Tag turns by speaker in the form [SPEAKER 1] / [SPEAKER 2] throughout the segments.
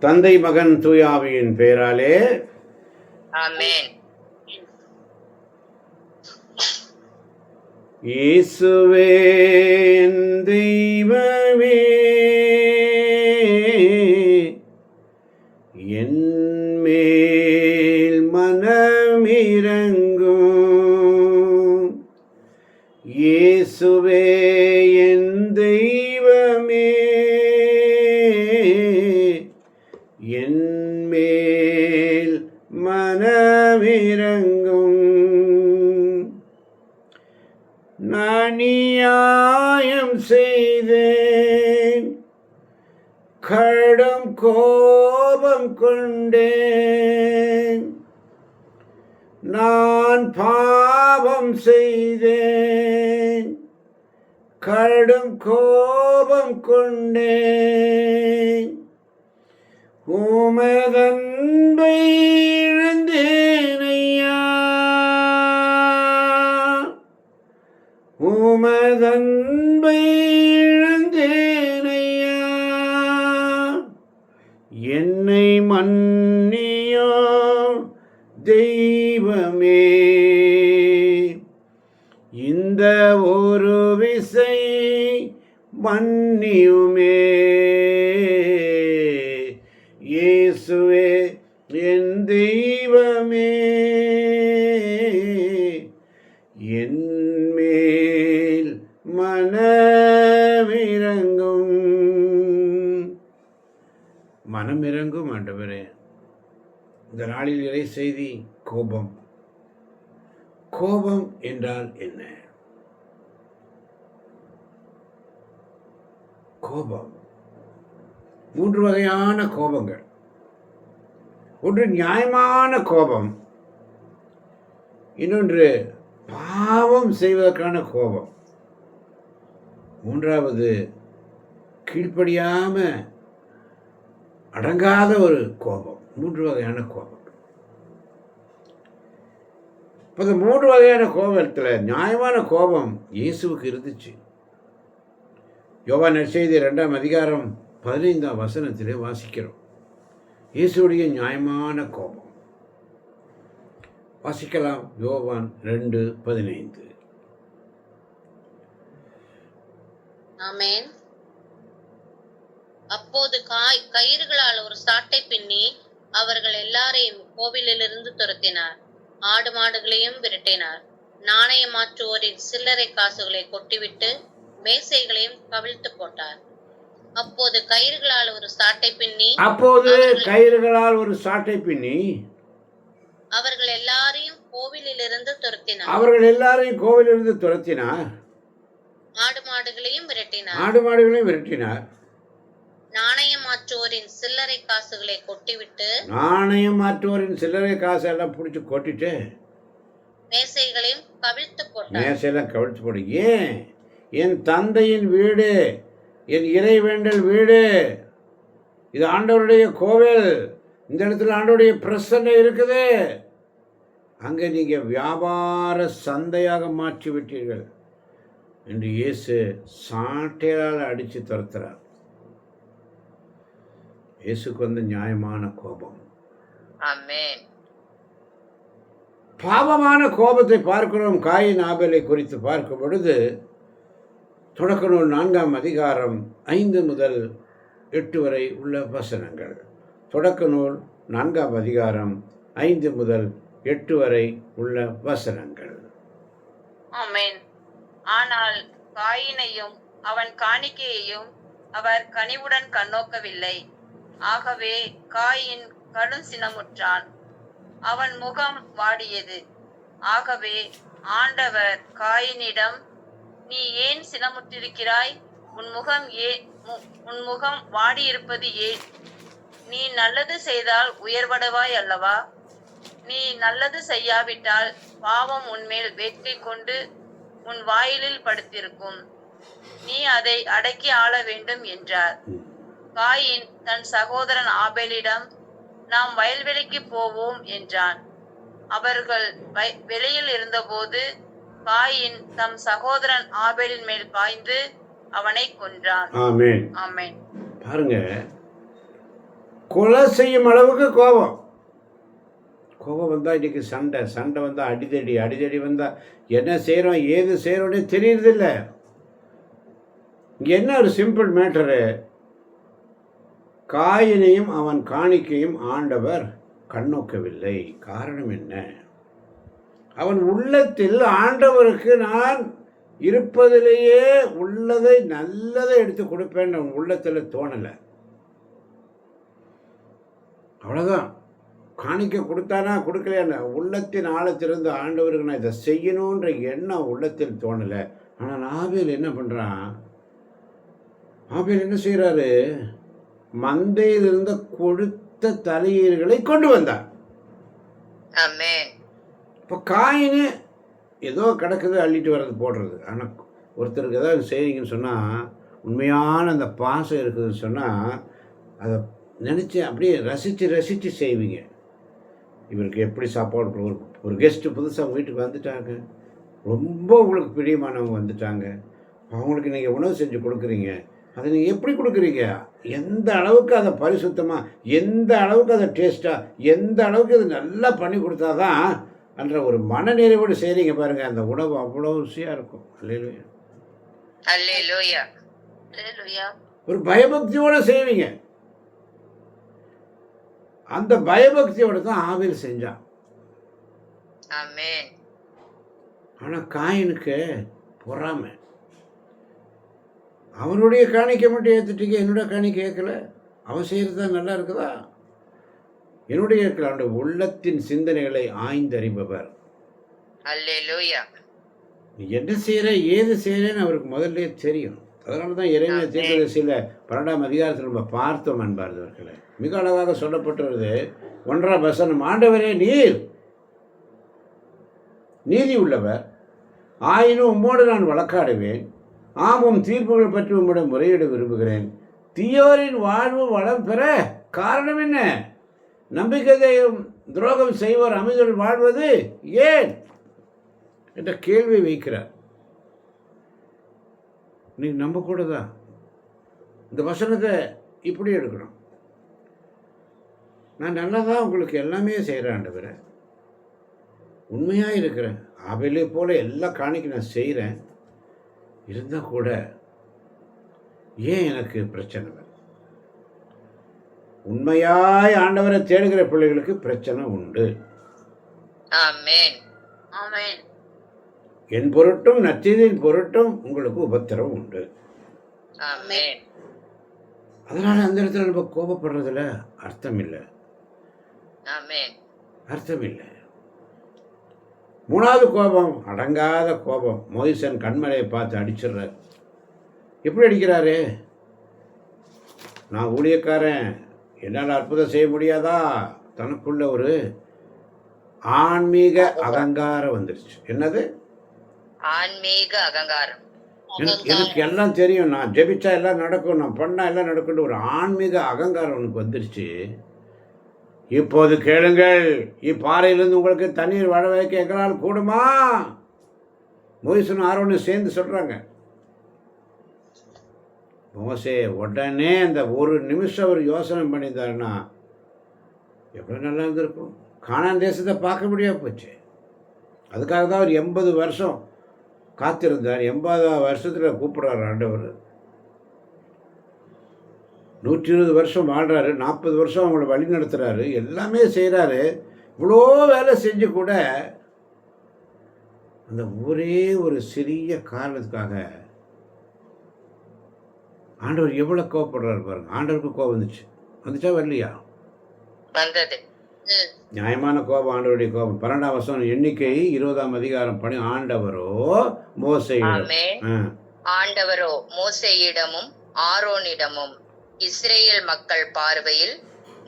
[SPEAKER 1] தந்தை மகன் தூயாவியின் பெயராலே
[SPEAKER 2] ஆமென்.
[SPEAKER 1] இயேசுவே என் தெய்வமே, என் மேல் மனமிரங்கும். இயேசுவே என் தெய்வமே, என் மேல் மனமிரங்கும். நான் நியாயம் செய்தேன், கடும் கோபம் கொண்டேன். நான் பாவம் செய்தேன், கடும் கோபம் கொண்டேன். உமதன்பை இழந்தேனையா, உமதன்பை இழந்தேனையா. என்னை மன்னியோ தெய்வமே, இந்த ஒரு விசை மன்னியுமே. இயேசுவே என் தெய்வமே, என் மேல் மனமிரங்கும். மனமிரங்கும் ஆண்டவரே. இந்த நாளில் இறை செய்தி கோபம். கோபம் என்றால் என்ன? கோபம் 3 வகையான கோபங்கள். ஒன்று நியாயமான கோபம், இன்னொன்று பாவம் செய்வதற்கான கோபம், மூன்றாவது கீழ்ப்படியாம அடங்காத ஒரு கோபம். 3 வகையான கோபம். இப்போ இந்த 3 வகையான கோபத்தில் நியாயமான கோபம் இயேசுவுக்கு இருந்துச்சு. யோவான் நற்செய்தி 2ஆம் அதிகாரம் 15ஆம் வசனத்திலே வாசிக்கிறோம் இயேசுடைய நியாயமான கோபம். வாசிக்கலாம். யோவான் 2:15.
[SPEAKER 2] ஆமென். அப்போது கயிறுகளால் ஒரு சாட்டை பின்னி அவர்கள் எல்லாரையும் கோவிலிலிருந்து துரத்தினார். ஆடு மாடுகளையும் விரட்டினார். நாணயம் மாற்றுவோரின் சில்லறை காசுகளை கொட்டிவிட்டு மேசைகளையும் கவிழ்த்து போட்டார். அப்போது கயிறுகளால் ஒரு சாட்டை பின்னி அவர்கள் எல்லாரையும் கோவிலிலிருந்து துரத்தினார். ஆடு மாடுகளையும் விரட்டினார். நாணயம் மாற்றுவோரின் சில்லறை காசுகளை கொட்டிவிட்டு
[SPEAKER 1] சில்லறை காசு எல்லாம் பிடிச்சி கொட்டிட்டு
[SPEAKER 2] மேசைகளையும் கவிழ்த்து
[SPEAKER 1] போட்டு. ஏன்? என் தந்தையின் வீடு, என் இறைவேண்டல் வீடு, இது ஆண்டவருடைய கோவில். இந்த இடத்துல ஆண்டவருடைய பிரசன்னை இருக்குது. அங்கே நீங்கள் வியாபார சந்தையாக மாற்றி விட்டீர்கள் என்று இயேசு சாட்டையால் அடித்து துரத்துறார். இயேசுக்கு வந்து நியாயமான கோபம்.
[SPEAKER 2] ஆமென்.
[SPEAKER 1] பாவமான கோபத்தை பார்க்கிறோம். காயின் ஆபேலை குறித்து பார்க்கும் பொழுது தொடக்க நூல் 4ஆம் அதிகாரம் 5 முதல் 8 வரை உள்ள வசனங்கள். தொடக்க நூல் 4ஆம் அதிகாரம் 5 முதல் 8 வரை உள்ள வசனங்கள்.
[SPEAKER 2] ஆமென். ஆனால் காயினையும் அவன் காணிக்கையையும் அவர் கனிவுடன் கண்ணோக்கவில்லை. ஆகவே காயின் கடும் சினமுற்றான். அவன் முகம் வாடியது. ஆகவே ஆண்டவர் காயினிடம், நீ ஏன் சினமுற்றிருக்கிறாய்? உன் முகம் வாடியிருப்பது ஏன்? நீ நல்லது செய்தால் உயர்வடைவாய் அல்லவா? நீ நல்லது செய்யாவிட்டால் பாவம் உன்மேல் வேட்கை கொண்டு உன் வாயிலில் படுத்திருக்கும். நீ அதை அடக்கி ஆள வேண்டும் என்றார். காயின் தன் சகோதரன் ஆபேலிடம், நாம் வயல்வெளிக்கு போவோம் என்றான். அவர்கள் வெளியில் இருந்தபோது காயின் தம் சகோதரன் ஆபேலின் மேல் பாய்ந்து அவனை கொன்றான்.
[SPEAKER 1] ஆமென்.
[SPEAKER 2] ஆமென்.
[SPEAKER 1] பாருங்க, கொலை செய்யும் அளவுக்கு கோபம். கோபம் வந்தால் இன்றைக்கி சண்டை வந்தால் அடிதடி வந்தால் என்ன செய்கிறோம் ஏது செய்கிறோன்னே தெரியறதில்ல. இங்கே என்ன ஒரு சிம்பிள் மேட்டரு, காயினையும் அவன் காணிக்கையும் ஆண்டவர் கண்ணோக்கவில்லை. காரணம் என்ன? அவன் உள்ளத்தில் ஆண்டவருக்கு நான் இருப்பதிலேயே உள்ளதை நல்லதை எடுத்து கொடுப்பேன்னு அவன் உள்ளத்தில் தோணலை. அவ்வளோதான். காணிக்க கொடுத்தானா கொடுக்கலையா, உள்ளத்தின் ஆழத்திலிருந்து ஆண்டவருக்கு நான் இதை செய்யணுன்ற எண்ணம் உள்ளத்தில் தோணலை. ஆனால் ஆபேல் என்ன பண்ணுறான்? ஆபேல் என்ன செய்கிறாரு? மந்தையில் இருந்த கொழுத்த தலையீர்களை கொண்டு வந்தார். இப்போ காயின்னு ஏதோ கிடக்குது அள்ளிட்டு வர்றது போடுறது. ஆனால் ஒருத்தருக்கு ஏதாவது செய்கிறீங்கன்னு சொன்னால், உண்மையான அந்த பாசம் இருக்குதுன்னு சொன்னால் அதை நினச்சி அப்படியே ரசித்து செய்வீங்க. இவருக்கு எப்படி சாப்பாடு, ஒரு கெஸ்ட்டு புதுசாக வீட்டுக்கு வந்துட்டாங்க, ரொம்ப உங்களுக்கு பிரியமானவங்க வந்துட்டாங்க, அவங்களுக்கு நீங்கள் உணவு செஞ்சு கொடுக்குறீங்க. அதை நீங்கள் எப்படி கொடுக்குறீங்க? எந்த அளவுக்கு அதை பரிசுத்தமாக, எந்த அளவுக்கு அதை டேஸ்ட்டாக, எந்த அளவுக்கு அதை நல்லா பண்ணி கொடுத்தா தான் என்ற ஒரு மனநிறைவோடு செய்கிறீங்க பாருங்கள். அந்த உணவு அவ்வளோ ருசியாக இருக்கும். அல்லேலூயா, அல்லேலூயா, அல்லேலூயா. ஒரு பயபக்தியோடு செய்வீங்க. அந்த பயபக்தியோடு தான் ஆபேல் செஞ்சான். ஆனால் காயினுக்கு பொறாமை. அவனுடைய காணிக்கை மட்டும் ஏற்றுட்டீங்க, என்னோட காணிக்கை கேட்கல. அவன் செய்கிறது தான் நல்லா இருக்குதா? என்னுடைய இருக்கிற அவனுடைய உள்ளத்தின் சிந்தனைகளை ஆய்ந்தறிபவர். அல்லேலூயா. நீ என்ன செய்கிற ஏது செய்கிறேன்னு அவருக்கு முதல்ல தெரியும். அதனால தான் இறைவனை தீர்க்கதரிசியில் 12ஆம் அதிகாரத்தில் நம்ம பார்த்தோம் அன்பார்ந்தவர்களே. மிக அழகாக சொல்லப்பட்டுள்ளது 1ஆம் வசனம். ஆண்டவரே நீர் நீதி உள்ளவர், ஆயினும் உம்மோடு நான் வழக்காடுவேன். ஆமும் தீர்ப்புகள் பற்றி உம்மிடம் முறையிட விரும்புகிறேன். தீயோரின் வாழ்வு வளம் பெற காரணம் என்ன? நம்பிக்கையும் துரோகம் செய்வோர் அமைதியுடன் வாழ்வது ஏன் என்ற கேள்வி வைக்கிறார். நீ நம்ப கூட தான் இந்த வசனத்தை இப்படி எடுக்கணும். நான் நல்லா தான் உங்களுக்கு எல்லாமே செய்கிறேன் ஆண்டவரே, உண்மையாக இருக்கிறேன், ஆபேலை போல எல்லா காணிக்கு நான் செய்கிறேன், இருந்தால் கூட ஏன் எனக்கு பிரச்சனை வரும்? உண்மையாய் ஆண்டவரை தேடுகிற பிள்ளைகளுக்கு பிரச்சனை உண்டு. என் பொருட்டும் நற்செய்தியின் பொருட்டும் உங்களுக்கு உபத்திரம் உண்டு. அதனால அந்த இடத்துல நம்ம கோபப்படுறதுல அர்த்தம் இல்லை. மூணாவது கோபம், அடங்காத கோபம். மோசேயின் கண்மலையை பார்த்து அடிச்சிடுறார். எப்படி அடிக்கிறாரு? நான் ஊழியக்காரன், என்னால் அற்புதம் செய்ய முடியாதா? தனக்குள்ள ஒரு ஆன்மீக அகங்காரம் வந்துருச்சு. என்னது? ஆன்மீக அகங்காரம். எனக்கு எல்லாம் தெரியும், நான் ஜெபிச்சா எல்லாம் நடக்கும், நான் பண்ணால் எல்லாம் நடக்கும்னு ஒரு ஆன்மீக அகங்காரம் உனக்கு வந்துருச்சு. இப்போது கேளுங்கள், இப்பாறையிலிருந்து உங்களுக்கு தண்ணீர் வர வைக்க எங்களால் கூடுமா? மோசேயும் ஆரோனும் சேர்ந்து சொல்கிறாங்க. மோசே உடனே அந்த ஒரு நிமிஷம் அவர் யோசனை பண்ணியிருந்தாருன்னா எவ்வளோ நல்லா இருந்திருக்கும். கானான் தேசத்தை பார்க்க முடியாது போச்சு. அதுக்காக தான் அவர் 80 வருஷம் காத்திருந்தார். 80ஆவது வருஷத்தில் கூப்பிட்றாரு ஆண்டவர். 120 வருஷம் வாழ்கிறாரு, 40 வருஷம் அவங்கள வழி நடத்துகிறாரு, எல்லாமே செய்கிறாரு. இவ்வளோ வேலை செஞ்சு கூட அந்த ஒரே ஒரு சிறிய காரணத்துக்காக ஆண்டவர் எவ்வளோ கோவப்படுறாரு பாருங்க. ஆண்டவருக்கு கோபம் வந்துச்சா வரலையா? வந்தது. நியாயமான கோபம், ஆண்டவருடைய கோபம். 12ஆம் வசனம் எண்ணிக்கை 20ஆம் அதிகாரம் படி. ஆண்டவரோ மோசேயிடமும் ஆரோனிடமும் இஸ்ரேல் மக்கள் பார்வையில்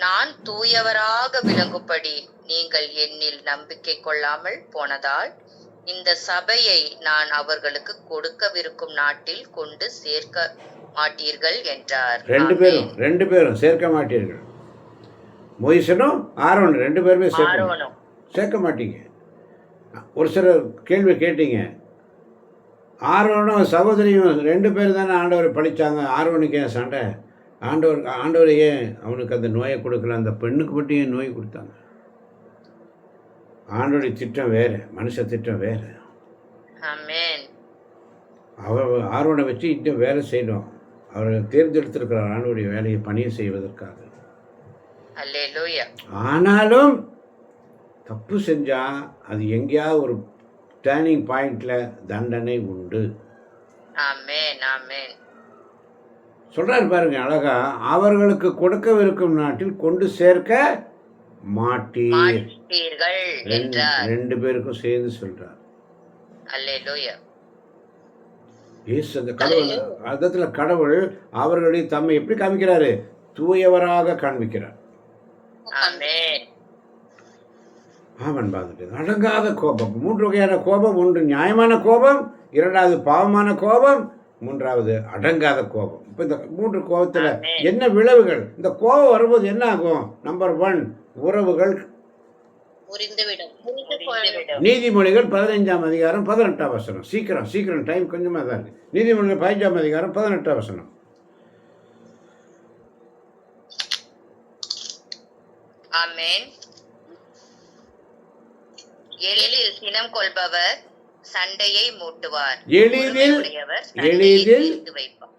[SPEAKER 1] நான் தூயவராக விளங்கும்படி நீங்கள் என்னில் நம்பிக்கை கொள்ளாமல் போனதால் இந்த சபையை நான் அவர்களுக்கு கொடுக்கவிருக்கும் நாட்டில் கொண்டு சேர்க்க மாட்டீர்கள் என்றார். ரெண்டு பேரும் சேர்க்க மாட்டீர்கள். மோசேயும் ஆரோன் 2 பேருமே சேர்க்க மாட்டீங்க. ஒரு சில கேள்வி கேட்டீங்க. ஆரோனும் சகோதரியும் 2 பேர் தானே ஆண்டவர் படித்தாங்க, ஆரோனுக்கு ஏன் சண்டை? ஆண்டவரையே அவனுக்கு அந்த நோயை கொடுக்கல, அந்த பெண்ணுக்கு மட்டும் ஏன் நோய் கொடுத்தாங்க? ஆண்டோடைய திட்டம் வேறு, மனுஷ திட்டம் வேறு.
[SPEAKER 2] ஆமென்.
[SPEAKER 1] அவர் ஆர்வனை வச்சு இன்னும் வேலை செய்யணும். அவர் தேர்ந்தெடுத்திருக்கிறார் ஆண்டோடைய வேலையை பணியை செய்வதற்காக.
[SPEAKER 2] அல்லேலூயா.
[SPEAKER 1] ஆனாலும் தப்பு செஞ்சால் அது எங்கேயாவது ஒரு டேர்னிங் பாயிண்டில் தண்டனை உண்டு.
[SPEAKER 2] ஆமென். ஆமென்.
[SPEAKER 1] சொல்கிறாரு பாருங்க அழகா, அவர்களுக்கு கொடுக்கவிருக்கும் நாட்டில் கொண்டு சேர்க்க
[SPEAKER 2] மாட்டீர்கள் என்றார்.
[SPEAKER 1] ரெண்டு பேருக்கும் சேர்ந்து சொல்றார்.
[SPEAKER 2] அல்லேலூயா.
[SPEAKER 1] இயேசு அந்த கடவுள் அர்த்தத்தில் கடவுள் அவர்களுடைய தம்மை எப்படி காமிக்கிறாரு? தூயவராக காண்பிக்கிறார்.
[SPEAKER 2] ஆமென்.
[SPEAKER 1] ஆமன் பார்த்துட்டு அடங்காத கோபம். 3 வகையான கோபம். ஒன்று நியாயமான கோபம், இரண்டாவது பாவமான கோபம், மூன்றாவது அடங்காத கோபம். இப்போ இந்த 3 கோபத்தில் என்ன விளைவுகள்? இந்த கோபம் வரும்போது என்ன ஆகும்? நம்பர் 1, உறவுகள்
[SPEAKER 2] முறிந்துவிடும்.
[SPEAKER 1] நீதிமொழிகள் 15ஆம் அதிகாரம் 18ஆம் வசனம். சீக்கிரம் டைம் கொஞ்சமாக தான் இருக்கு. நீதிமொழிகள் 15ஆம் அதிகாரம் 18ஆம் வசனம்.
[SPEAKER 2] ஆமென். எளிதில் சினம் கொள்பவர் சண்டையை மூட்டுவார்.
[SPEAKER 1] எளிதில்
[SPEAKER 2] தீர்த்து வைப்பார்.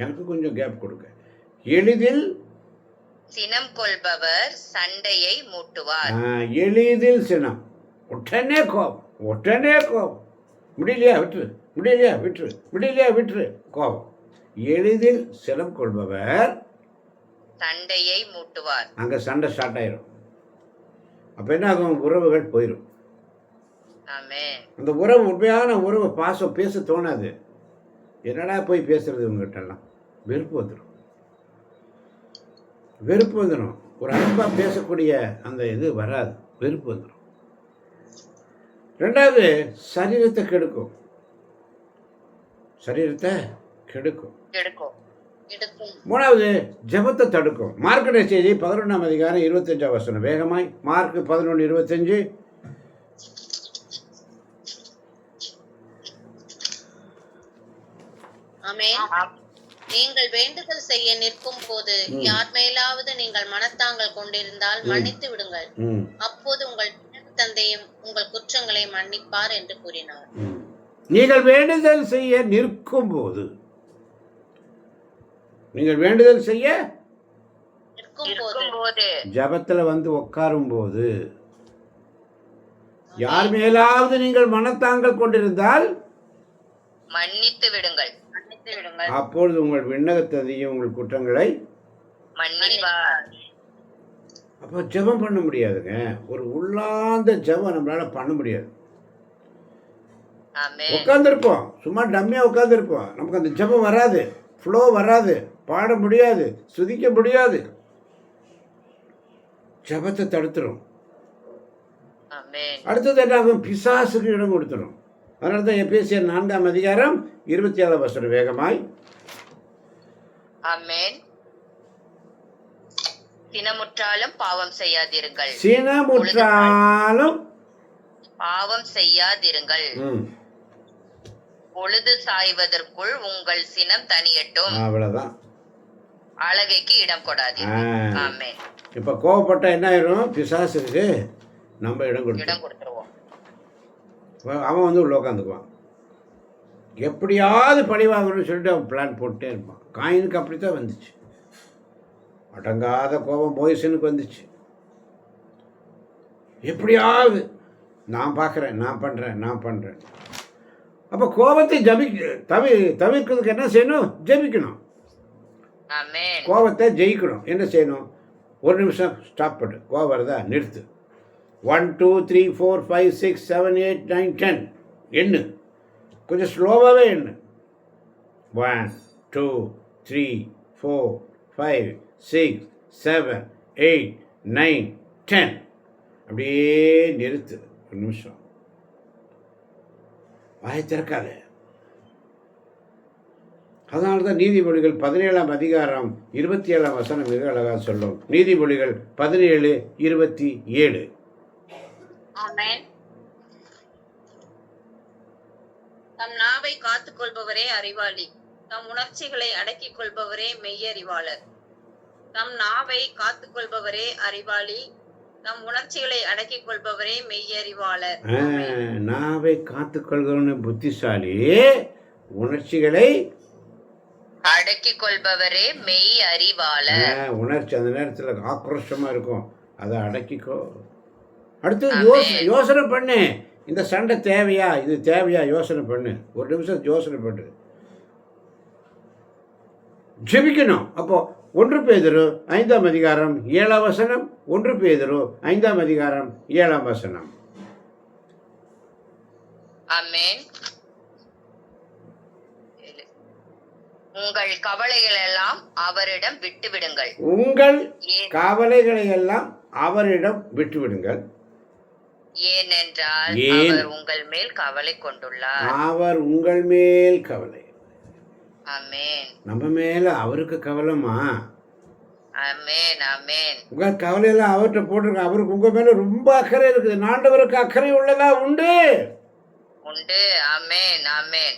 [SPEAKER 1] எனக்கு கொஞ்சம் கேப் கொடுங்க. எளிதில்
[SPEAKER 2] சினம் கொள்பவர் சண்டையை மூட்டுவார்.
[SPEAKER 1] எளிதில் சினம், உடனே கோபம். முடியலையா விட்டுரு கோபம். எளிதில் சினம் கொள்பவர்
[SPEAKER 2] சண்டையை மூட்டுவார்.
[SPEAKER 1] அங்கே சண்டை ஸ்டார்ட் ஆயிரும். அப்போ என்ன ஆகும்? உறவுகள் போயிடும்.
[SPEAKER 2] ஆமென். அந்த
[SPEAKER 1] உறவு உண்மையான உறவு, பாசம் பேச தோணாது. என்னடா போய் பேசுறது இவங்ககிட்டலாம்? வெறுப்பு வந்துடும். ஒரு அன்பாக பேசக்கூடிய அந்த இது வராது, வெறுப்பு வந்துடும். ரெண்டாவது, சரீரத்தை கெடுக்கும். மூணாவது, ஜெபத்தை தடுக்கும். மார்க்குடைய செய்தி 11ஆம் அதிகாரம் 25ஆம் வசனம். வேகமாய் மார்க் 11:25.
[SPEAKER 2] நீங்கள் வேண்டுதல் செய்ய நிற்கும் போது யார் மேலாவது நீங்கள் மனத்தாங்கள் கொண்டிருந்தால் மன்னித்து விடுங்கள், அப்போது உங்கள் தந்தையும் உங்கள் குற்றங்களை மன்னிப்பார் என்று கூறினார்.
[SPEAKER 1] நீங்கள் வேண்டுதல் செய்ய நிற்கும் போது, நீங்கள் வேண்டுதல் செய்ய ஜபத்துல வந்து உட்காரும் போது, யார் மேலாவது நீங்கள் மனத்தாங்கள் கொண்டிருந்தால்
[SPEAKER 2] மன்னித்து விடுங்கள்,
[SPEAKER 1] அப்பொழுது உங்கள் விண்ணகத்ததையும் உங்கள் குற்றங்களை
[SPEAKER 2] மன்னிப்பார்.
[SPEAKER 1] அப்போ ஜெபம் பண்ண முடியாதுங்க. ஒரு உள்ளார்ந்த ஜெபம் நம்மளால பண்ண முடியாது. உட்காந்துருப்போம், சும்மா டம்மியா உட்காந்துருப்போம். நமக்கு அந்த ஜெபம் வராது, ஃப்ளோ வராது, பாட முடியாது, சுதிக்க முடியாது. ஜெபத்தை தடுத்துரும். அடுத்தது என்ன ஆகும்? பிசாசுக்கு இடம் கொடுத்துரும். அதனால தான் எபேசியர் 4ஆம் அதிகாரம் 27ஆம் வசனம். வேகமாய்.
[SPEAKER 2] ஆமென். சினமுற்றாலும் பாவம் செய்யாதிருங்கள். பொழுது சாய்வதற்குள் உங்கள் சினம் தனியட்டும்.
[SPEAKER 1] அவ்வளவுதான்.
[SPEAKER 2] அழகைக்கு இடம் கொடாதீர்கள். ஆமென்.
[SPEAKER 1] இப்ப கோவப்பட்டா என்ன ஆயிரும்? பிசாசுக்கு நம்ம இடம் கொடுத்துருவோம். அவன் வந்து உள்ள உட்காந்துக்குவான். எப்படியாவது பழி வாங்கணும்னு சொல்லிட்டு அவன் பிளான் போட்டே இருப்பான். காயினுக்கு அப்படித்தான் வந்துச்சு. அடங்காத கோபம் மோயிசனுக்கு வந்துச்சு. எப்படியாவது நான் பார்க்குறேன், நான் பண்ணுறேன். அப்போ கோபத்தை தவிர்க்கிறதுக்கு என்ன செய்யணும்? ஜெபிக்கணும். கோபத்தை ஜெயிக்கணும். என்ன செய்யணும்? ஒரு நிமிஷம் ஸ்டாப் பண்ணு. கோபம் வருதா? நிறுத்து. 1 2 3 4 5 6 7 8 9 10 எண்ணு. கொஞ்சம் ஸ்லோவாகவே எண்ணு. 1 2 3 4 5 6 7 8 9 10 அப்படியே நிறுத்து. ஒரு நிமிஷம். வாயை திறக்காத. அதனால தான் நீதிமொழிகள் 17ஆம் அதிகாரம் 27ஆம் வசனம் மிக அழகாக சொல்லும். நீதிமொழிகள் 17:27.
[SPEAKER 2] தம் நாவை காத்துக் கொள்பவரே அறிவாளி, தம் உணர்ச்சிகளை அடக்கிக் கொள்பவரே மெய்யறிவாளர். தம் நாவை காத்துக் கொள்பவரே அறிவாளி. தம் உணர்ச்சிகளை அடக்கிக் கொள்பவரே மெய்யறிவாளர்.
[SPEAKER 1] நாவை காத்துக்கொள்கிறவனு புத்திசாலி, உணர்ச்சிகளை
[SPEAKER 2] அடக்கிக் கொள்பவரே மெய் அறிவாளர்.
[SPEAKER 1] உணர்ச்சி அந்த நேரத்தில் ஆக்ரோஷமாக இருக்கும், அதை அடக்கிக்கோ. அடுத்து
[SPEAKER 2] ஆமென்.
[SPEAKER 1] யோசனை பண்ணு, இந்த சண்டை தேவையா, இது தேவையா, யோசனை பண்ணு. ஒரு நிமிஷம் யோசனை பண்ணு, ஜெபிக்கணும். அப்போ 1 பேதுரு 5ஆம் அதிகாரம் 7ஆம் வசனம். 1 பேதுரு 5ஆம் அதிகாரம் 7ஆம் வசனம்.
[SPEAKER 2] ஆமென். உங்கள் கவலைகள் எல்லாம் அவரிடம் விட்டுவிடுங்கள்.
[SPEAKER 1] உங்கள் கவலைகளை எல்லாம் அவரிடம் விட்டுவிடுங்கள்.
[SPEAKER 2] ஏனென்றால்
[SPEAKER 1] ஏன்?
[SPEAKER 2] அவர் உங்கள் மேல் கவலை கொண்டுள்ளார்.
[SPEAKER 1] அவர் உங்கள் மேல் கவலை.
[SPEAKER 2] ஆமென்.
[SPEAKER 1] நம்ம மேல அவருக்கு கவலைமா?
[SPEAKER 2] ஆமென். ஆமென்.
[SPEAKER 1] உங்க கவலையெல்லாம் அவர்கிட்ட போட்டிருக்க. அவருக்கு உங்க மேல ரொம்ப அக்கறை இருக்குது. ஆண்டவருக்கு அக்கறை உள்ளதா உண்டு.
[SPEAKER 2] உண்டு. ஆமென். ஆமென்.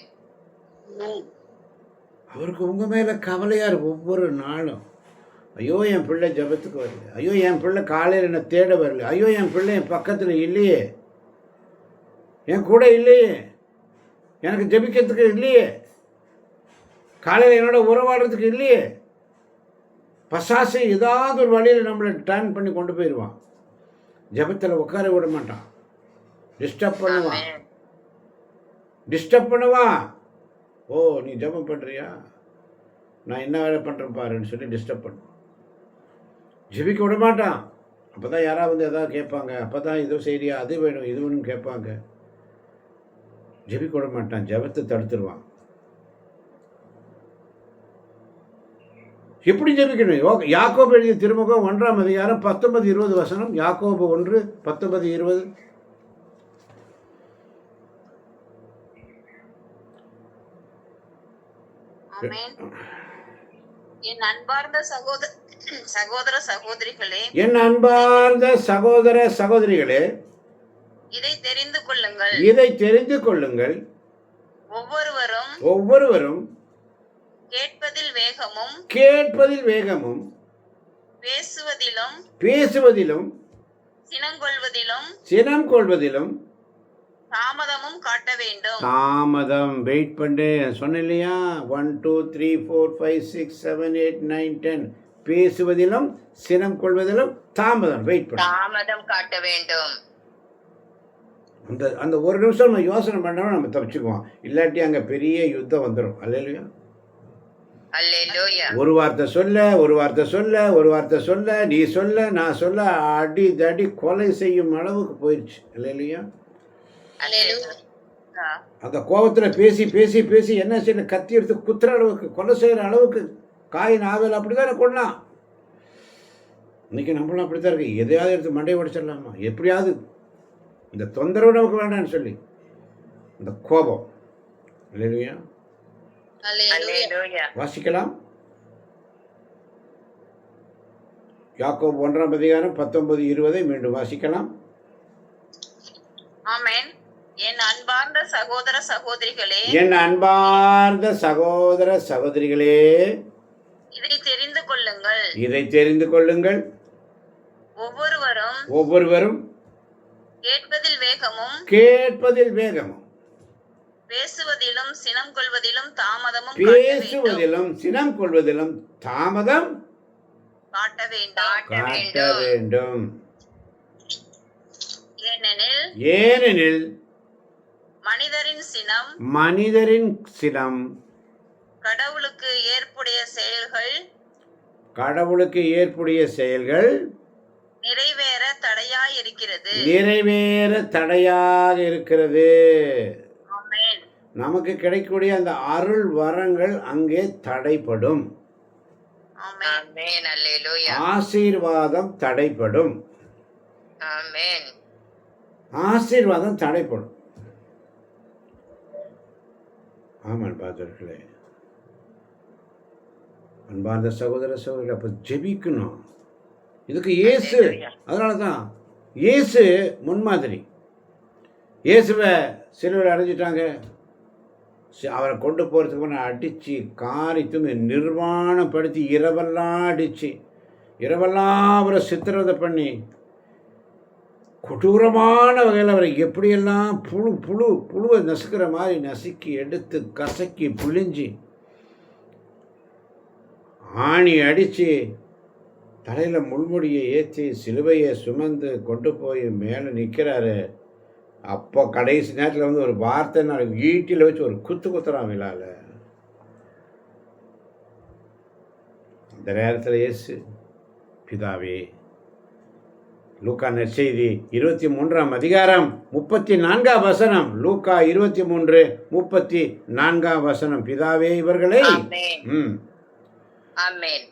[SPEAKER 1] அவருக்கு உங்க மேல கவலையா இருக்கு ஒவ்வொரு நாளும். ஐயோ என் பிள்ளை ஜெபத்துக்கு வரல, ஐயோ என் பிள்ளை காலையில் என்னை தேட வரல, ஐயோ என் பிள்ளை என் பக்கத்தில் இல்லையே, என் கூட இல்லையே, எனக்கு ஜெபிக்கிறதுக்கு இல்லையே, காலையில் என்னோட உறவாடுறதுக்கு இல்லையே. பசாசை ஏதாவது ஒரு வழியில் நம்மளை டர்ன் பண்ணி கொண்டு போயிடுவான். ஜெபத்தில் உட்கார விட மாட்டான், டிஸ்டர்ப் பண்ணுவான்.
[SPEAKER 2] ஆமென்.
[SPEAKER 1] டிஸ்டர்ப் பண்ணுவான். ஓ நீ ஜெபம் பண்ணுறியா, நான் என்ன வேலை பண்ணுறேன் பாருன்னு சொல்லி டிஸ்டர்ப் பண்ணுவான். ஜெபிக்க விட மாட்டான். அப்போ தான் யாராவது வந்து எதாவது கேட்பாங்க, அப்போ தான் இது செய்யறியா, அது வேணும் இது வேணும்னு கேட்பாங்க. ஜெபிக்க விட மாட்டான், ஜெபத்தை தடுத்துருவான். எப்படி ஜெபிக்கணும்? யாக்கோபு எழுதிய திருமுகம் 1ஆம் அதிகாரம் 19-20 வசனம். யாக்கோபு 1:19-20.
[SPEAKER 2] ஆமென். என் அன்பார்ந்த சகோதர சகோதரிகளே,
[SPEAKER 1] என் அன்பார்ந்த சகோதர சகோதரிகளே,
[SPEAKER 2] இதை தெரிந்து கொள்ளுங்கள்.
[SPEAKER 1] இதை தெரிந்து கொள்ளுங்கள். ஒவ்வொருவரும்
[SPEAKER 2] கேட்பதில் வேகமும் பேசுவதிலும்
[SPEAKER 1] சினம் கொள்வதிலும்
[SPEAKER 2] தாமதமும் காட்ட வேண்டும்.
[SPEAKER 1] தாமதம் வெயிட் பண்ணு சொன்ன இல்லையா? 1 2 3 4 5 6 7 8 9 10. பேசுவதிலும் சினம் கொள்வதிலும் தாமதம் வெயிட் பண்ணு,
[SPEAKER 2] தாமதம் காட்ட வேண்டும்.
[SPEAKER 1] அந்த ஒரு நிமிஷம் நம்ம யோசனை பண்ணோம், நம்ம தப்பிச்சுக்குவோம். இல்லாட்டி அங்கே பெரிய யுத்தம் வந்துடும். அல்லேலூயா.
[SPEAKER 2] அல்லேலூயா.
[SPEAKER 1] ஒரு வார்த்தை சொல்ல, நீ சொல்ல நான் சொல்ல, அடி தடி கொலை செய்யும் அளவுக்கு போயிடுச்சு. அல்லேலூயா.
[SPEAKER 2] அல்லேலூயா.
[SPEAKER 1] அந்த கோபத்தில் பேசி பேசி பேசி என்ன செய்யல, கத்தி எடுத்து குத்துற அளவுக்கு, கொலை செய்கிற அளவுக்கு. காயின் ஆவேல் அப்படி தானே கொண்டான். இன்னைக்கு நம்மளும் அப்படி தான் இருக்கு. எதையாவது எடுத்து மண்டையை உடைச்சிடலாமா, எப்படியாவது இந்த தொந்தரவு நமக்கு வேண்டாம்னு சொல்லி இந்த கோபம். அல்லேலூயா.
[SPEAKER 2] அல்லேலூயா.
[SPEAKER 1] வாசிக்கலாம். யாக்கோபு 1ஆம் அதிகாரம் 19-20 மீண்டும் வாசிக்கலாம்.
[SPEAKER 2] ஆமென். என் அன்பார்ந்த சகோதர சகோதரிகளே,
[SPEAKER 1] என் அன்பார்ந்த சகோதர சகோதரிகளே,
[SPEAKER 2] இதை தெரிந்து கொள்ளுங்கள்.
[SPEAKER 1] இதை தெரிந்து கொள்ளுங்கள். ஒவ்வொருவரும் கேட்பதில் வேகமும்
[SPEAKER 2] பேசுவதிலும் சினம் கொள்வதிலும் தாமதம் காட்ட வேண்டும்.
[SPEAKER 1] ஏனெனில் மனிதரின் சினம்
[SPEAKER 2] கடவுளுக்கு
[SPEAKER 1] ஏற்புடைய செயல்கள்
[SPEAKER 2] நிறைவேற
[SPEAKER 1] தடையாக இருக்கிறது.
[SPEAKER 2] ஆமென்.
[SPEAKER 1] நமக்கு கிடைக்கக்கூடிய அந்த அருள் வரங்கள் அங்கே தடைப்படும்.
[SPEAKER 2] ஆமென். அல்லேலூயா.
[SPEAKER 1] ஆசீர்வாதம் தடைப்படும்.
[SPEAKER 2] ஆமென்.
[SPEAKER 1] ஆசீர்வாதம் தடைப்படும். ஆமாம் பாதர்களே, அன்பார்ந்த சகோதர சகோதரி, அப்போ ஜெபிக்கணும். இதுக்கு இயேசு, அதனால தான் இயேசு முன்மாதிரி. இயேசுவை சிலுவையில் அடைஞ்சிட்டாங்க. அவரை கொண்டு போகிறதுக்கு முன்னே அடித்து காரித்தும் நிர்வாணப்படுத்தி இரவெல்லாம் அடித்து இரவெல்லாம் அவரை சித்திரவதை பண்ணி கொடூரமான வகையில் அவரை எப்படியெல்லாம் புழுவை நசுக்கிற மாதிரி நசுக்கி எடுத்து கசக்கி புழிஞ்சி ஆணி அடித்து தலையில் முள்முடியை ஏற்றி சிலுவையை சுமந்து கொண்டு போய் மேலே நிற்கிறாரு. அப்போ கடைசி நேரத்தில் வந்து ஒரு வார்த்தை நான் வீட்டில் வச்சு ஒரு குத்துறான் விழால. அந்த நேரத்தில் இயேசு பிதாவே, லூக்கா நற்செய்தி 23ஆம் அதிகாரம் 34ஆம் வசனம், லூக்கா 23:34ஆம் வசனம், பிதாவே இவர்களை.
[SPEAKER 2] ஆமென்.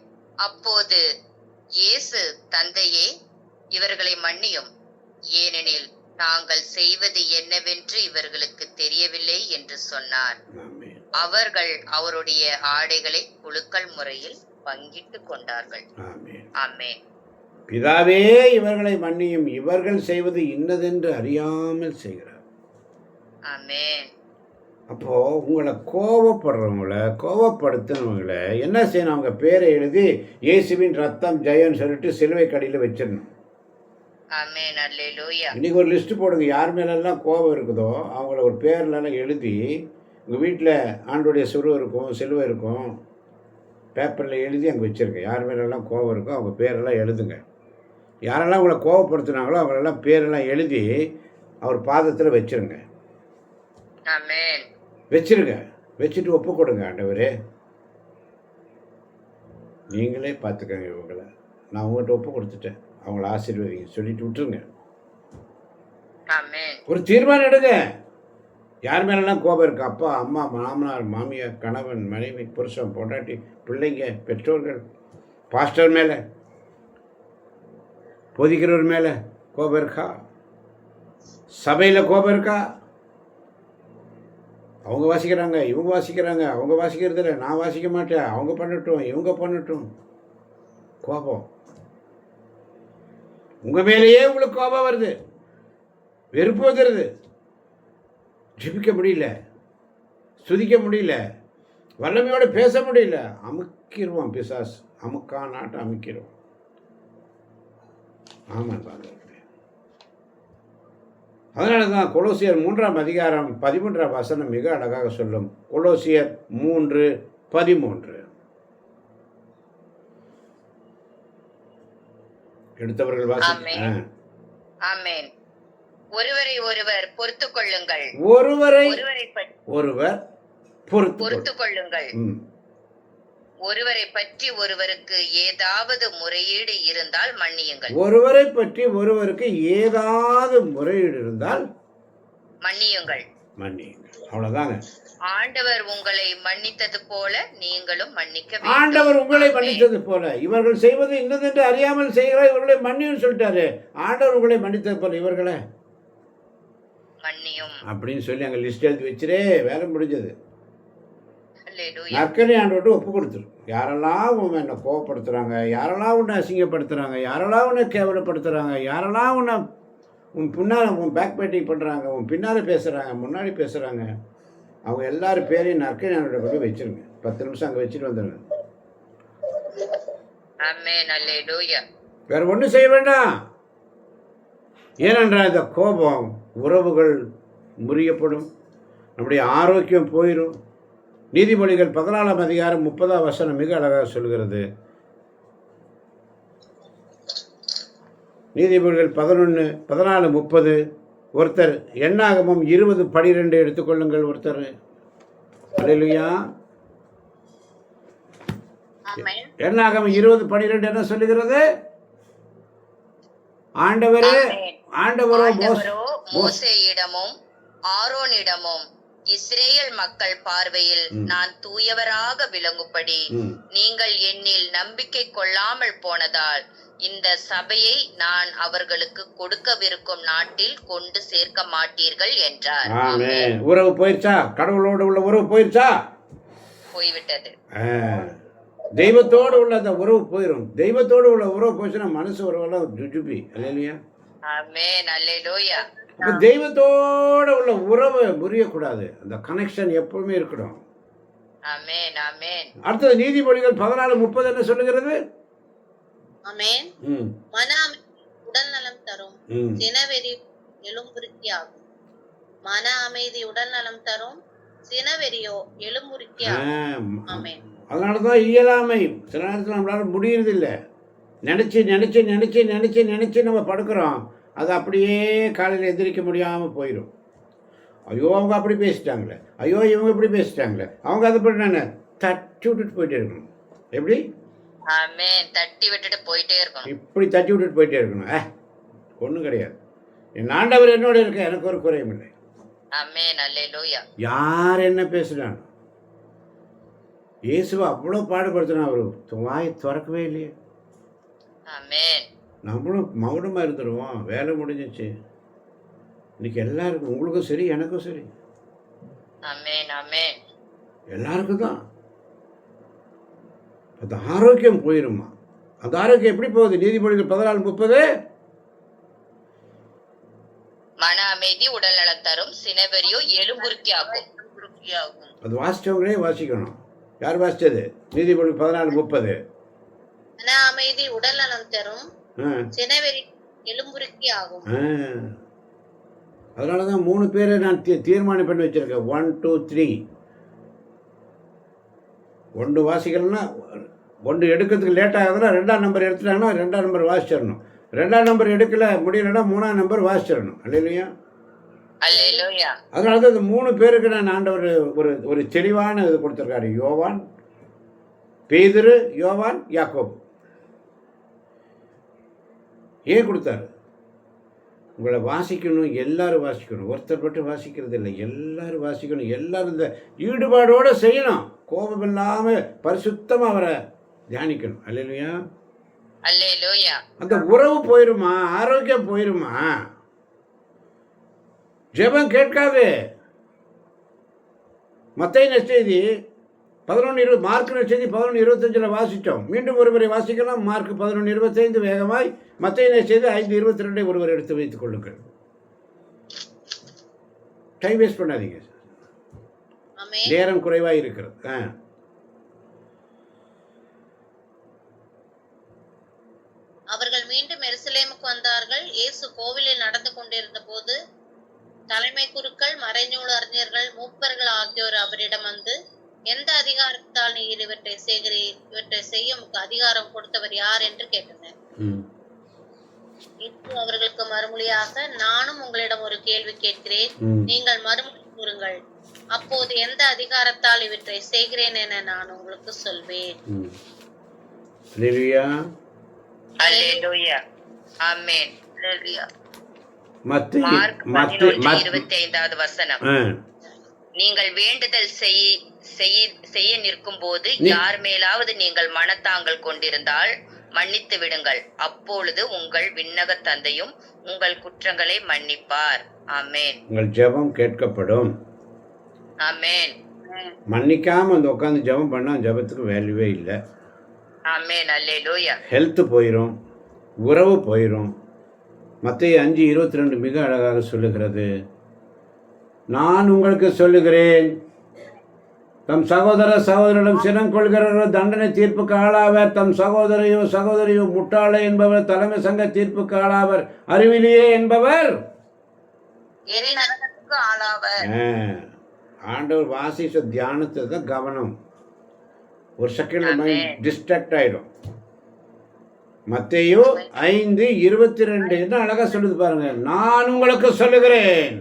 [SPEAKER 2] அப்போது இயேசு, தந்தையே இவர்களை மன்னியும், ஏனெனில் நாங்கள் செய்வது என்னவென்று இவர்களுக்கு தெரியவில்லை என்று சொன்னார். அவர்கள் அவருடைய ஆடைகளை குலுக்கல் முறையில் பங்கிட்டு கொண்டார்கள். ஆமென்.
[SPEAKER 1] பிதாவே இவர்களை மன்னியும், இவர்கள் செய்வது இன்னதென்று அறியாமல் செய்கிறார்.
[SPEAKER 2] ஆமென்.
[SPEAKER 1] அப்போ உங்களை கோவப்படுத்தினவங்களை என்ன செய்யணும்? அவங்க பேரை எழுதி இயேசுவின் ரத்தம் ஜெயன்னு சொல்லிட்டு சிலுவை கடியில் வச்சிடணும்.
[SPEAKER 2] ஆமென். அல்லேலூயா.
[SPEAKER 1] இன்னைக்கு ஒரு லிஸ்ட் போடுங்க, யார் மேலெல்லாம் கோபம் இருக்குதோ அவங்கள ஒரு பேர்லாம் எழுதி உங்கள் வீட்டில் ஆண்டோடைய சிலுவை இருக்கும், பேப்பரில் எழுதி அங்கே வச்சுருங்க. யார் மேலெல்லாம் கோபம் இருக்கோ அவங்க பேரெல்லாம் எழுதுங்க. யாரெல்லாம் உங்களை கோபப்படுத்துனாங்களோ அவங்களெல்லாம் பேரெல்லாம் எழுதி அவர் பாதத்தில் வச்சுருங்க.
[SPEAKER 2] ஆமென்.
[SPEAKER 1] வச்சுருங்க. வச்சுட்டு ஒப்பு கொடுங்க. ஆண்டவரே நீங்களே பார்த்துக்கங்க, இவங்களை நான் உங்கள்கிட்ட ஒப்பு கொடுத்துட்டேன், அவங்கள ஆசீர்வதிங்க சொல்லிட்டு விட்டுருங்க.
[SPEAKER 2] ஆமென்.
[SPEAKER 1] ஒரு தீர்மானம் எடுங்க. யார் மேலெல்லாம் கோபம் இருக்கு? அப்பா, அம்மா, மாமனார், மாமியார், கணவன், மனைவி, புருஷன், பொண்டாட்டி, பிள்ளைங்க, பெற்றோர்கள், பாஸ்டர் மேலே, போதிக்கிறவர் மேலே கோபம் இருக்கா? சபையில் கோபம் இருக்கா? அவங்க வாசிக்கிறாங்க, இவங்க வாசிக்கிறாங்க, அவங்க வாசிக்கிறது இல்லை, நான் வாசிக்க மாட்டேன், அவங்க பண்ணட்டும், இவங்க பண்ணட்டும். கோபம் உங்கள் மேலேயே உங்களுக்கு கோபம் வருது, வெறுப்பு வந்துடுது, ஜெபிக்க முடியல, ஸ்துதிக்க முடியல, வல்லமையோடு பேச முடியல. அமுக்கிடுவான் பிசாஸ், அமுக்கானாட்டம் அமுக்கிடுவான். ஆமாம் பாருங்க. அதனால தான் கொலோசியர் 3ஆம் அதிகாரம் 13ஆம் வசனம் மிக அழகாக சொல்லும். கொலோசியர் 3:13. எடுத்தவர்கள் வாசிங்க.
[SPEAKER 2] ஆமென். ஒருவரை ஒருவர் பொறுத்துக் கொள்ளுங்கள்.
[SPEAKER 1] ஒருவர் பொறுத்துக்
[SPEAKER 2] கொள்ளுங்கள். ஒருவரை பற்றி ஒருவருக்கு ஏதாவது முறையீடு இருந்தால் மன்னியுங்கள்.
[SPEAKER 1] ஒருவரை பற்றி ஒருவருக்கு ஏதாவது முறையீடு இருந்தால் மன்னியுங்கள். அவ்வளவுதாங்க.
[SPEAKER 2] ஆண்டவர் உங்களை மன்னித்தது போல நீங்களும் மன்னிக்க வேண்டும்.
[SPEAKER 1] ஆண்டவர் உங்களை மன்னித்தது போல, இவர்கள் செய்வது இன்னதென்று அறியாமல் செய்கிறார், இவர்களை மன்னியும் சொல்லிட்டாரு. ஆண்டவர் உங்களை மன்னித்தது போல இவர்களை
[SPEAKER 2] மன்னியும்
[SPEAKER 1] அப்படின்னு சொல்லி அங்கே லிஸ்ட் எழுதி வச்சிரே, வேலை முடிஞ்சது. நற்கனை ஆண்டவர்கிட்ட ஒப்பு கொடுத்துரு. யாரெல்லாம் உன்னை என்னை கோவப்படுத்துகிறாங்க, யாரெல்லாம் உன்னை அசிங்கப்படுத்துகிறாங்க, யாரெல்லாம் உன்னை கேவலப்படுத்துகிறாங்க, யாரெல்லாம் உன் பின்னால் உன் பேக் பேட்டிங் பண்ணுறாங்க, உன் பின்னால் பேசுகிறாங்க, முன்னாடி பேசுகிறாங்க, அவங்க எல்லாரும் பேரையும் நற்கனை ஆண்டவர்கிட்ட கொண்டு வச்சிருங்க. 10 நிமிஷம் அங்கே வச்சுட்டு வந்துடுங்க. வேற ஒன்றும் செய்ய வேண்டாம். ஏனென்றால் இந்த கோபம் உறவுகள் முறியப்படும், நம்முடைய ஆரோக்கியம் போயிடும். நீதிமொழிகள் 14ஆம் அதிகாரம் 30ஆம் வசனம் மிக அழகாக சொல்கிறது. நீதிமொழிகள் 11:14-30. ஒருத்தர் எண்ணாகமம் 20:12 எடுத்துக்கொள்ளுங்கள். ஒருத்தர் அல்லேலூயா. எண்ணாகமம் 20:12 என்ன சொல்லுகிறது? ஆண்டவரோ
[SPEAKER 2] மோசேயிடமும் ஆரோனிடமும் இஸ்ரேல் மக்கள் பார்வையில் நான் தூயவராக விளங்கும்படி நீங்கள் என்னில் நம்பிக்கை கொள்ளாமல் போனதால் இந்த சபையை நான் அவர்களுக்கு கொடுக்கவிருக்கும் நாட்டில் கொண்டு சேர்க்க மாட்டீர்கள் என்றார்.
[SPEAKER 1] உறவு போயிருச்சா? கடவுளோடு உள்ள உறவு போயிருச்சா?
[SPEAKER 2] போய்விட்டது.
[SPEAKER 1] தெய்வத்தோடு உள்ள அந்த உறவு போயிடும். தெய்வத்தோடு உள்ள உறவு போச்சுன்னா மனசு உறவெல்லாம் ஜுஜுபி. அல்லேலூயா.
[SPEAKER 2] ஆமென். அல்லேலூயா.
[SPEAKER 1] அப்போ தெய்வத்தோட உள்ள உறவு முறியக்கூடாது. அந்த கனெக்ஷன் எப்பவுமே இருக்கணும்.
[SPEAKER 2] ஆமென் ஆமென்
[SPEAKER 1] அடுத்தது நீதிமொழிகள் 14:30 என்ன சொல்லுகிறது?
[SPEAKER 3] ஆமென்.
[SPEAKER 1] ம்
[SPEAKER 3] மன அமைதி உடல் நலம் தரும்,
[SPEAKER 1] ம்
[SPEAKER 3] சினவெறி எலும்புருக்கியாகும். மன அமைதி உடல் நலம் தரும், சினவெறியோ எலும்புருக்கியாகும். ஆமென்.
[SPEAKER 1] அதனால தான் இயலாமை சில நேரத்தில் நம்மளால முடியறதில்லை. நினச்சி நினச்சி நினச்சி நினச்சி நினச்சி நம்ம படுக்கிறோம். அது அப்படியே காலையில் எந்திரிக்க முடியாமல் போயிடும். ஐயோ அவங்க அப்படி பேசிட்டாங்களே, ஐயோ இவங்க இப்படி பேசிட்டாங்களே, அவங்க அதை பண்ண தட்டி விட்டுட்டு போயிட்டே இருக்கணும். எப்படி?
[SPEAKER 2] ஆமென். தட்டி விட்டுட்டு போயிட்டே இருக்கணும்.
[SPEAKER 1] இப்படி தட்டி விட்டுட்டு போயிட்டே இருக்கணும். ஒன்றும் கிடையாது. என் ஆண்டவர் என்னோட இருக்க, எனக்கு ஒரு குறையும் இல்லை.
[SPEAKER 2] ஆமென் அல்லேலூயா.
[SPEAKER 1] யார் என்ன பேசுகிறாங்க? இயேசுவை அவ்வளோ பாடுபடுத்தினா அவர் வாய் திறக்கவே இல்லையே.
[SPEAKER 2] ஆமென்.
[SPEAKER 1] நம்மளும் மௌனமாக இருந்துடுவோம். வேலை முடிஞ்சிச்சு. இன்னைக்கு எல்லாருக்கும், உங்களுக்கும் சரி எனக்கும் சரி,
[SPEAKER 2] ஆமென் ஆமென்.
[SPEAKER 1] எல்லாருக்கும் தான் அந்த ஆரோக்கியம் போயிருமா. அந்த ஆரோக்கியம் எப்படி போகுது? நீதிமொழிகள் 14:30
[SPEAKER 2] மன அமைதி உடல் நலம் தரும், சினவெறியோ எலும்புருக்கியாகும்.
[SPEAKER 1] அது வாசிச்சவங்களே வாசிக்கணும். யார் வாசிச்சது? நீதிமொழி 14:30.
[SPEAKER 3] மன அமைதி உடல் நலம் தரும், சினவெறி எலும்புருக்கியாகும்.
[SPEAKER 1] அதனால தான் 3 பேரை நான் தீர்மானம் பண்ணி வச்சிருக்கேன். 1 2 3. 1 வாசிக்கலன்னா 1 எடுக்கிறதுக்கு லேட் ஆகுதுன்னா 2ஆம் நம்பர் எடுத்துட்டாங்கன்னா 2ஆம் நம்பர் வாசிச்சிடணும். 2ஆம் நம்பர் எடுக்கல முடியலன்னா 3ஆம் நம்பர் வாசிச்சிடணும். அல்லையா?
[SPEAKER 2] அல்லேலூயா.
[SPEAKER 1] அதனால தான் இந்த 3 பேருக்கு நான் ஆண்டவர் ஒரு தெளிவான இது கொடுத்துருக்காரு. யோவான், பேதுரு, யோவான், யாக்கோபு. ஏன் கொடுத்தாரு? உங்களை வாசிக்கணும், எல்லாரும் வாசிக்கணும். ஒருத்தர் மட்டும் வாசிக்கிறது இல்லை, எல்லாரும் வாசிக்கணும். எல்லாரும் இந்த ஈடுபாடோடு செய்யணும். கோபம் இல்லாமல் பரிசுத்தமாக அவரை தியானிக்கணும். அல்லேலூயா
[SPEAKER 2] அல்லேலூயா.
[SPEAKER 1] அந்த உறவு போயிருமா, ஆரோக்கியம் போயிருமா. ஜெபம் கேட்காது. மத்தேயு நற்செய்தி 11:20, மார்க் நற்செய்தி 11:25 வாசித்தோம். மீண்டும் ஒருவரை வாசிக்கலாம். மார்க் 11:25 வேகமாய். மத்தேயு நற்செய்தி 5:22 ஒருவர் எடுத்து வைத்துக் கொள்ளுங்கள். டைம் வேஸ்ட் பண்ணாதீங்க,
[SPEAKER 3] ஆமென்.
[SPEAKER 1] நேரம் குறைவாக இருக்கிறது.
[SPEAKER 3] அவர்கள் மீண்டும் எருசலேமுக்கு வந்தார்கள். இயேசு கோவிலில் நடந்து கொண்டிருந்த போது தலைமை குருக்கள், மறைநூல் அறிஞர்கள், மூப்பர்கள் ஆகியோர் அவரிடம் வந்து, எந்த அதிகாரத்தால் நீர் இவற்றை செய்கிறீர்? இவற்றை செய்ய உமக்கு அதிகாரம் கொடுத்தவர் யார் என்று கேட்டனர். இயேசு அவர்களுக்கு மறுமொழியாக, நானும் உங்களிடம் ஒரு கேள்வி கேட்கிறேன், நீங்கள் மறுமொழி கூறுங்கள். அப்போது எந்த அதிகாரத்தால் இவற்றை செய்கிறேன் என நான் உங்களுக்கு சொல்வேன்.
[SPEAKER 1] அல்லேலூயா
[SPEAKER 2] அல்லேலூயா. ஆமென். அல்லேலூயா.
[SPEAKER 1] மத்தேயு
[SPEAKER 2] மார்க் 11:25 வசனம். நீங்கள் வேண்டுதல் செய்ய நிற்கும் போது யார் மேலாவது நீங்கள் மனத்தாங்கல் கொண்டிருந்தால் மன்னித்து விடுங்கள். அப்பொழுது உங்கள் விண்ணக தந்தையும் உங்கள் குற்றங்களை மன்னிப்பார். ஆமென்.
[SPEAKER 1] உங்கள் ஜெபம் கேட்கப்படும்.
[SPEAKER 2] ஆமென்.
[SPEAKER 1] மன்னிக்காம வந்து உட்காந்து ஜெபம் பண்ணா ஜெபத்துக்கு வேல்யூவே இல்லை.
[SPEAKER 2] ஆமென். அல்லேலூயா.
[SPEAKER 1] ஹெல்த் போயிடும், உறவு போயிடும். மத்தேயு 5:22 மிக அழகாக சொல்லுகிறது. நான் உங்களுக்கு சொல்லுகிறேன், தம் சகோதரிடம் சினம் கொள்கிறவர்கள் தண்டனை தீர்ப்புக்கு ஆளாவர். தம் சகோதரியோ முட்டாளே என்பவர் தலைமை சங்க தீர்ப்புக்கு ஆளாவர். அறிவிலியே என்பவர் ஆண்டவர் வாசிச்ச தியானத்தை தான் கவனம். ஒரு செகண்ட் மைண்ட் டிஸ்ட்ராக்ட் ஆயிடும். மத்தேயு 5:22 என்ன அழகா சொல்லுது பாருங்க. நான் உங்களுக்கு சொல்லுகிறேன்,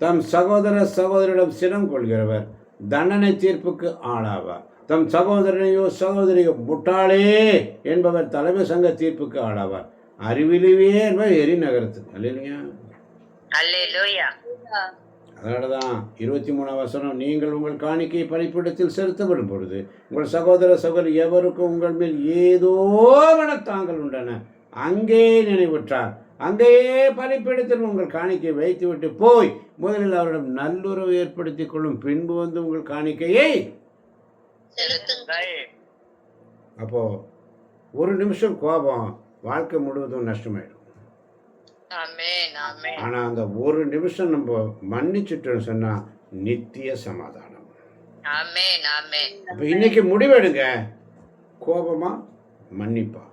[SPEAKER 1] தம் சகோதரிடம் சினம் கொள்கிறவர் தண்டனை தீர்ப்புக்கு ஆளாவார். தம் சகோதரியோ முட்டாளே என்பவர் தலைமை சங்க தீர்ப்புக்கு ஆளாவார். அறிவிலியே என்பவர் எரி நகரத்துக்கு. அல்லேலூயா
[SPEAKER 2] அல்லேலூயா.
[SPEAKER 1] அதனாலதான் 23ஆம் வசனம், நீங்கள் உங்கள் காணிக்கையை பலிபீடத்தில் செலுத்தப்படும் பொழுது உங்கள் சகோதரி எவருக்கும் உங்கள் மேல் ஏதோ மனத்தாங்கள் உண்டன அங்கே நினைவுற்றார். அங்கேயே பலிபீடத்தில் உங்கள் காணிக்கையை வைத்துவிட்டு போய் முதலில் அவரிடம் நல்லுறவு ஏற்படுத்திக் கொள்ளும், பின்பு வந்து உங்கள் காணிக்கையை
[SPEAKER 2] செலுத்துங்கள்.
[SPEAKER 1] அப்போ ஒரு நிமிஷம் கோபம் வாழ்க்கை முழுவதும் நஷ்டமாயிடும்.
[SPEAKER 2] ஆமென் ஆமென்
[SPEAKER 1] ஆனால் அந்த ஒரு நிமிஷம் நம்ம மன்னிச்சுட்டோன்னு சொன்னால் நித்திய சமாதானம்.
[SPEAKER 2] ஆமென் ஆமென்
[SPEAKER 1] இப்போ இன்னைக்கு முடிவெடுங்க, கோபமா மன்னிப்பா.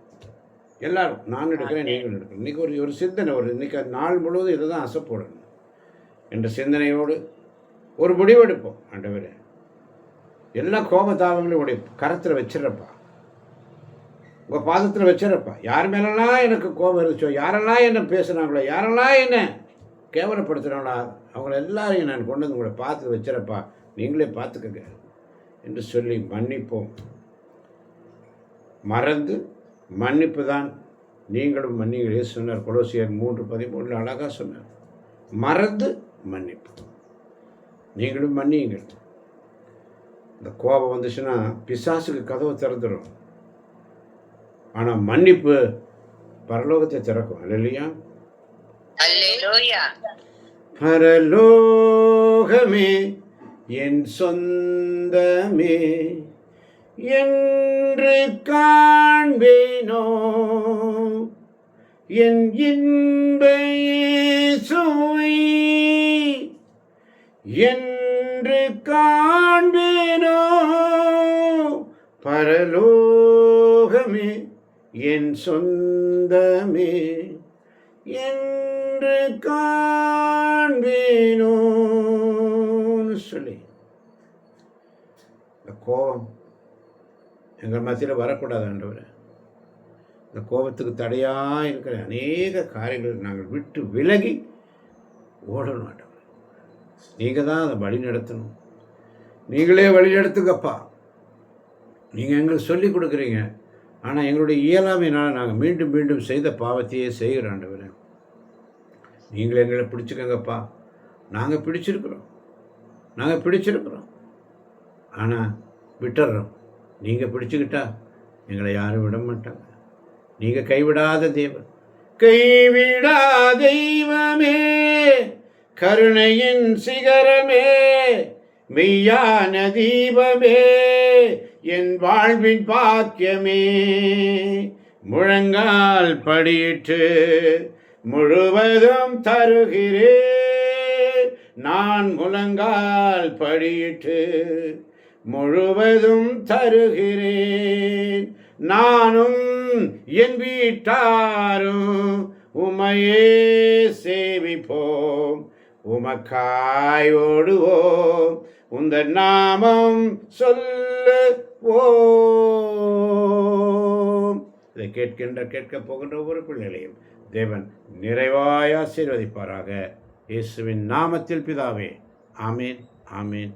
[SPEAKER 1] எல்லாரும் நான் எடுக்கிறேன், நீங்கள் எடுக்கிறேன். இன்னைக்கு ஒரு சிந்தனை, இன்னைக்கு நாள் முழுவதும் இதை தான் அசைப்போடணும் என்ற சிந்தனையோடு ஒரு முடிவெடுப்போம். ஆண்டவரே, எல்லா கோபதாபங்களையும் உடைய கரத்தில் வச்சிடறப்பா, உங்கள் பாதத்தில் வச்சிடறப்பா. யார் மேலெல்லாம் எனக்கு கோபம் இருந்துச்சோ, யாரெல்லாம் என்ன பேசுனாங்களோ, யாரெல்லாம் என்ன கேவலப்படுத்துகிறாங்களா, அவங்கள எல்லாரையும் நான் கொண்டு வந்து உங்களை பார்த்து வச்சிடறப்பா, நீங்களே பார்த்துக்கங்க என்று சொல்லி மன்னிப்போம். மறந்து மன்னிப்பு தான் நீங்களும் மன்னிங்களே சொன்னார். கொலோசியர் 3:13 அழகாக சொன்னார். மறந்து மன்னிப்பு, நீங்களும் மன்னியுங்கள். இந்த கோபம் வந்துச்சுன்னா பிசாசுக்கு கதவை திறந்துடும். ஆனால் மன்னிப்பு பரலோகத்தை திறக்கும். அல்லேலூயா.
[SPEAKER 2] அல்லேலூயா.
[SPEAKER 1] பரலோகமே என் சொந்தமே என்று காண்பேனோ, என் இன்ப இயேசுவை என்று காண்பேனோ. பரலோகமே என் சொந்தமே என்று காண்பேனோன்னு சொல்லி, இந்த கோபம் எங்கள் மத்தியில் வரக்கூடாது ஆண்டவரே. இந்த கோபத்துக்கு தடையாக இருக்கிற அநேக காரியங்கள் நாங்கள் விட்டு விலகி ஓடணும் ஆண்டவரே. நீங்கள் தான் அதை வழி நடத்தணும். நீங்களே வழி நடத்துங்கப்பா. நீங்கள் எங்களுக்கு சொல்லி கொடுக்குறீங்க. ஆனால் எங்களுடைய இயலாமையினால் நாங்கள் மீண்டும் மீண்டும் செய்த பாவத்தையே செய்கிறோம் ஆண்டவரே. நீங்களே எங்களை பிடிச்சிக்கங்கப்பா. நாங்கள் பிடிச்சிருக்கிறோம், ஆனால் விட்டுறோம். நீங்கள் பிடிச்சிக்கிட்டா எங்களை யாரும் விட மாட்டாங்க. நீங்கள் கைவிடாத தேவன், கைவிடா தெய்வமே, கருணையின் சிகரமே, மெய்யான தீபமே, என் வாழ்வின் பாக்கியமே. முழங்கால் படியிட்டு முழுவதும் தருகிறேன். நான் முழங்கால் படியிட்டு முழுவதும் தருகிறேன். நானும் என் வீட்டாரும் உமையே சேவிப்போம், உமக்காய் ஓடுவோம், உந்த நாமம் சொல்லுவோம். இதை கேட்கப் போகின்ற ஒவ்வொரு பிள்ளைகளையும் தேவன் நிறைவாய் ஆசீர்வதிப்பாராக. இயேசுவின் நாமத்தில் பிதாவே. ஆமேன் ஆமேன்.